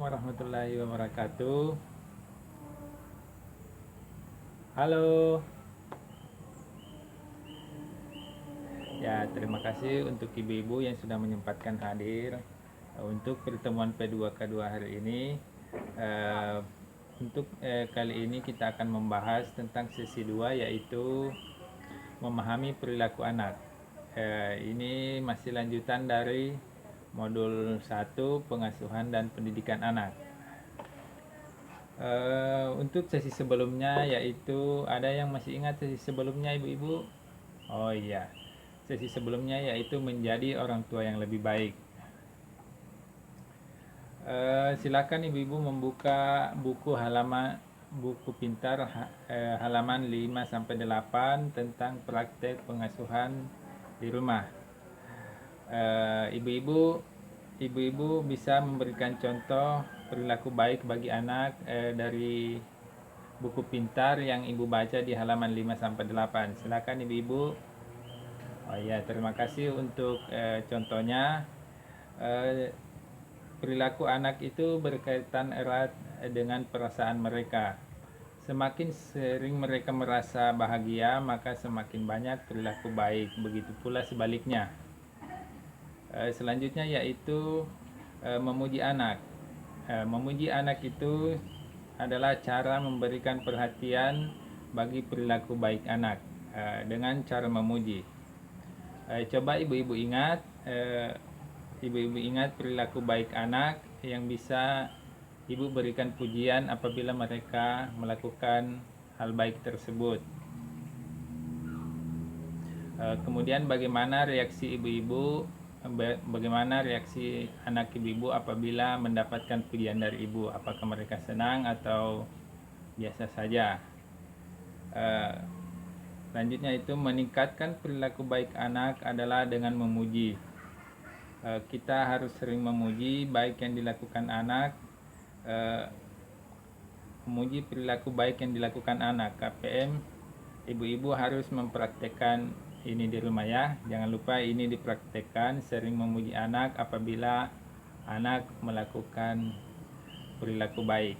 warahmatullahi wabarakatuh. Halo. Ya, terima kasih untuk ibu-ibu yang sudah menyempatkan hadir untuk pertemuan P2K2 hari ini. Untuk kali ini kita akan membahas tentang sesi 2, yaitu memahami perilaku anak. Ini masih lanjutan dari modul 1, pengasuhan dan pendidikan anak. Untuk sesi sebelumnya, yaitu ada yang masih ingat sesi sebelumnya ibu-ibu? Oh iya, sesi sebelumnya yaitu menjadi orang tua yang lebih baik. Silakan ibu-ibu membuka buku pintar halaman 5-8 tentang praktek pengasuhan di rumah. Ibu-ibu bisa memberikan contoh perilaku baik bagi anak dari buku pintar yang ibu baca di halaman 5-8. Silakan ibu-ibu. Oh ya, terima kasih untuk contohnya. Perilaku anak itu berkaitan erat dengan perasaan mereka. Semakin sering mereka merasa bahagia, maka semakin banyak perilaku baik. Begitu pula sebaliknya. Selanjutnya yaitu memuji anak. Memuji anak itu adalah cara memberikan perhatian bagi perilaku baik anak dengan cara memuji. Coba ibu-ibu ingat perilaku baik anak yang bisa ibu berikan pujian apabila mereka melakukan hal baik tersebut. Kemudian bagaimana reaksi anak ibu-ibu apabila mendapatkan pujian dari ibu? Apakah mereka senang atau biasa saja? Selanjutnya itu meningkatkan perilaku baik anak adalah dengan memuji. Kita harus sering memuji baik yang dilakukan anak, memuji perilaku baik yang dilakukan anak. KPM, ibu-ibu harus mempraktekkan ini di rumah ya. Jangan lupa ini dipraktekkan, sering memuji anak apabila anak melakukan perilaku baik.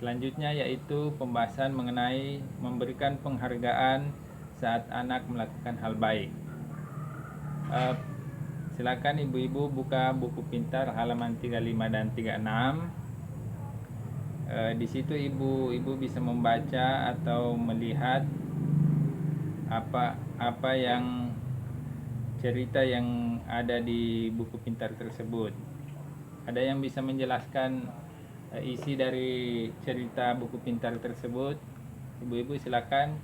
Selanjutnya yaitu pembahasan mengenai memberikan penghargaan saat anak melakukan hal baik. Silakan ibu-ibu buka buku pintar halaman 35 dan 36. Di situ ibu-ibu bisa membaca atau melihat apa yang cerita yang ada di buku pintar tersebut. Ada yang bisa menjelaskan isi dari cerita buku pintar tersebut? Ibu-ibu silakan.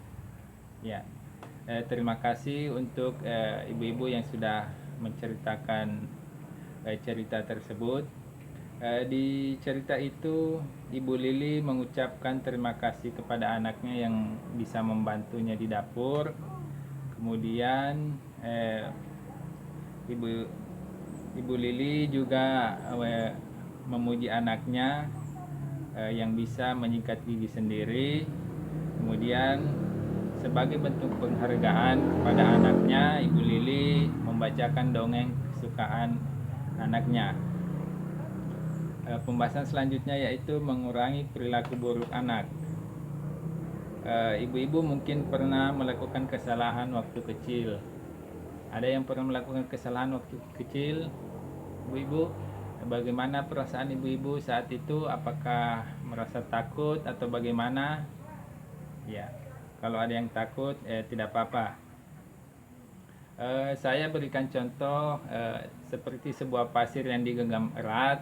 Ya. Terima kasih untuk ibu-ibu yang sudah menceritakan cerita tersebut. Di cerita itu Ibu Lili mengucapkan terima kasih kepada anaknya yang bisa membantunya di dapur. Kemudian Ibu Lili juga memuji anaknya yang bisa menyikat gigi sendiri. Kemudian sebagai bentuk penghargaan kepada anaknya, Ibu Lili membacakan dongeng kesukaan anaknya. Pembahasan selanjutnya yaitu mengurangi perilaku buruk anak. Ibu-ibu mungkin pernah melakukan kesalahan waktu kecil. Ada yang pernah melakukan kesalahan waktu kecil? Ibu-ibu, bagaimana perasaan ibu-ibu saat itu? Apakah merasa takut atau bagaimana? Ya. Kalau ada yang takut, tidak apa-apa. Saya berikan contoh seperti sebuah pasir yang digenggam erat,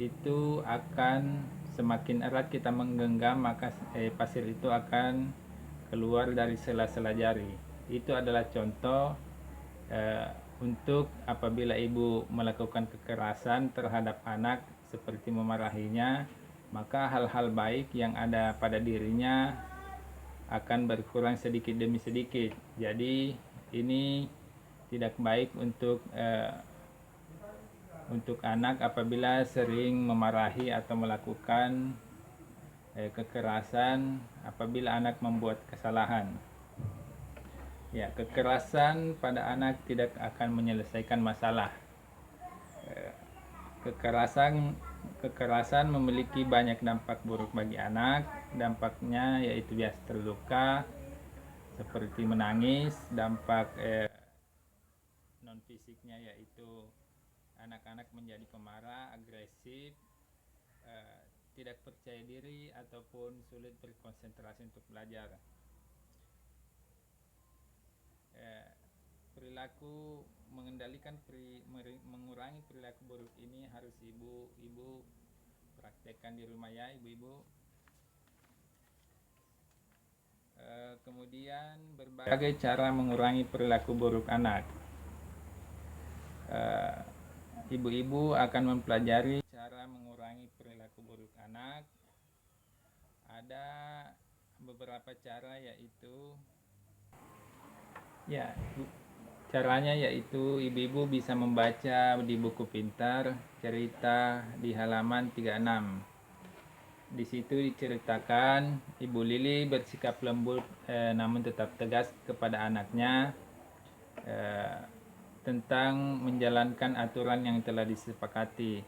itu akan semakin erat kita menggenggam, maka pasir itu akan keluar dari sela-sela jari. Itu adalah contoh untuk apabila ibu melakukan kekerasan terhadap anak seperti memarahinya, maka hal-hal baik yang ada pada dirinya akan berkurang sedikit demi sedikit. Jadi ini tidak baik untuk anak apabila sering memarahi atau melakukan kekerasan apabila anak membuat kesalahan. Ya, kekerasan pada anak tidak akan menyelesaikan masalah. Kekerasan kekerasan memiliki banyak dampak buruk bagi anak. Dampaknya yaitu biasa terluka, seperti menangis. Dampak non fisiknya yaitu anak-anak menjadi pemarah, agresif, tidak percaya diri ataupun sulit berkonsentrasi untuk belajar. Perilaku mengurangi perilaku buruk ini harus ibu-ibu praktekkan di rumah ya ibu-ibu. Kemudian berbagai cara mengurangi perilaku buruk anak. Ibu-ibu akan mempelajari cara mengurangi perilaku buruk anak. Ada beberapa cara yaitu caranya yaitu ibu-ibu bisa membaca di buku pintar cerita di halaman 36. Di situ diceritakan Ibu Lili bersikap lembut namun tetap tegas kepada anaknya tentang menjalankan aturan yang telah disepakati.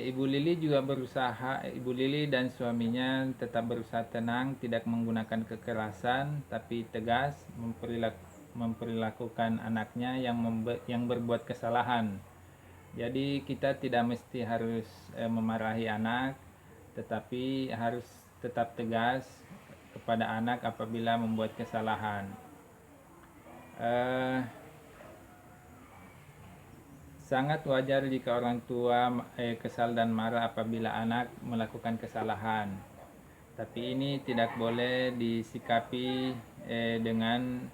Ibu Lili juga Ibu Lili dan suaminya tetap berusaha tenang, tidak menggunakan kekerasan, tapi tegas memperlakukan anaknya yang berbuat kesalahan. Jadi kita tidak mesti harus memarahi anak, tetapi harus tetap tegas kepada anak apabila membuat kesalahan. Sangat wajar jika orang tua kesal dan marah apabila anak melakukan kesalahan. Tapi ini tidak boleh disikapi dengan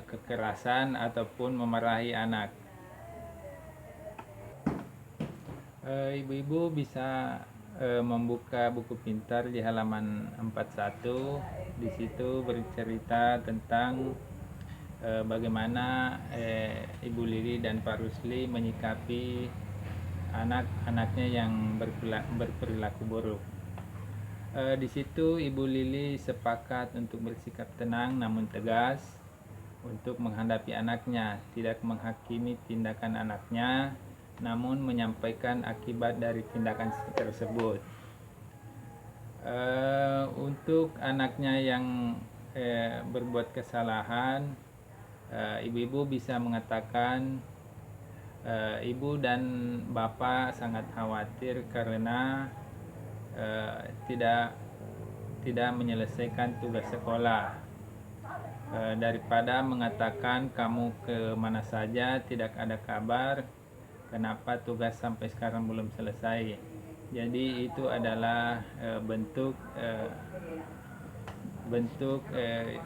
kekerasan ataupun memarahi anak. Ibu-ibu bisa membuka buku pintar di halaman 41. Di situ bercerita tentang bagaimana Ibu Lili dan Pak Rusli menyikapi anak-anaknya yang berperilaku buruk. Di situ Ibu Lili sepakat untuk bersikap tenang namun tegas untuk menghadapi anaknya, tidak menghakimi tindakan anaknya, namun menyampaikan akibat dari tindakan tersebut. Untuk anaknya yang berbuat kesalahan, ibu-ibu bisa mengatakan ibu dan bapak sangat khawatir karena tidak menyelesaikan tugas sekolah. Daripada mengatakan kamu ke mana saja tidak ada kabar, kenapa tugas sampai sekarang belum selesai. Jadi itu adalah bentuk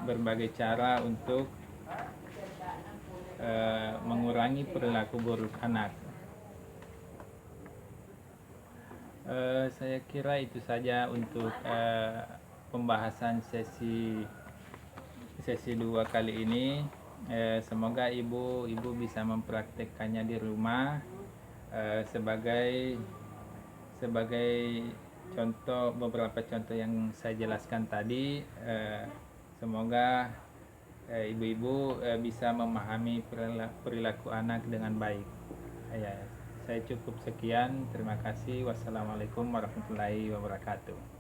berbagai cara untuk mengurangi perilaku buruk anak. Saya kira itu saja untuk pembahasan sesi 2 kali ini. Semoga ibu bisa mempraktekkannya di rumah sebagai contoh, beberapa contoh yang saya jelaskan tadi. Semoga ibu-ibu bisa memahami perilaku anak dengan baik. Saya cukup sekian. Terima kasih. Wassalamualaikum warahmatullahi wabarakatuh.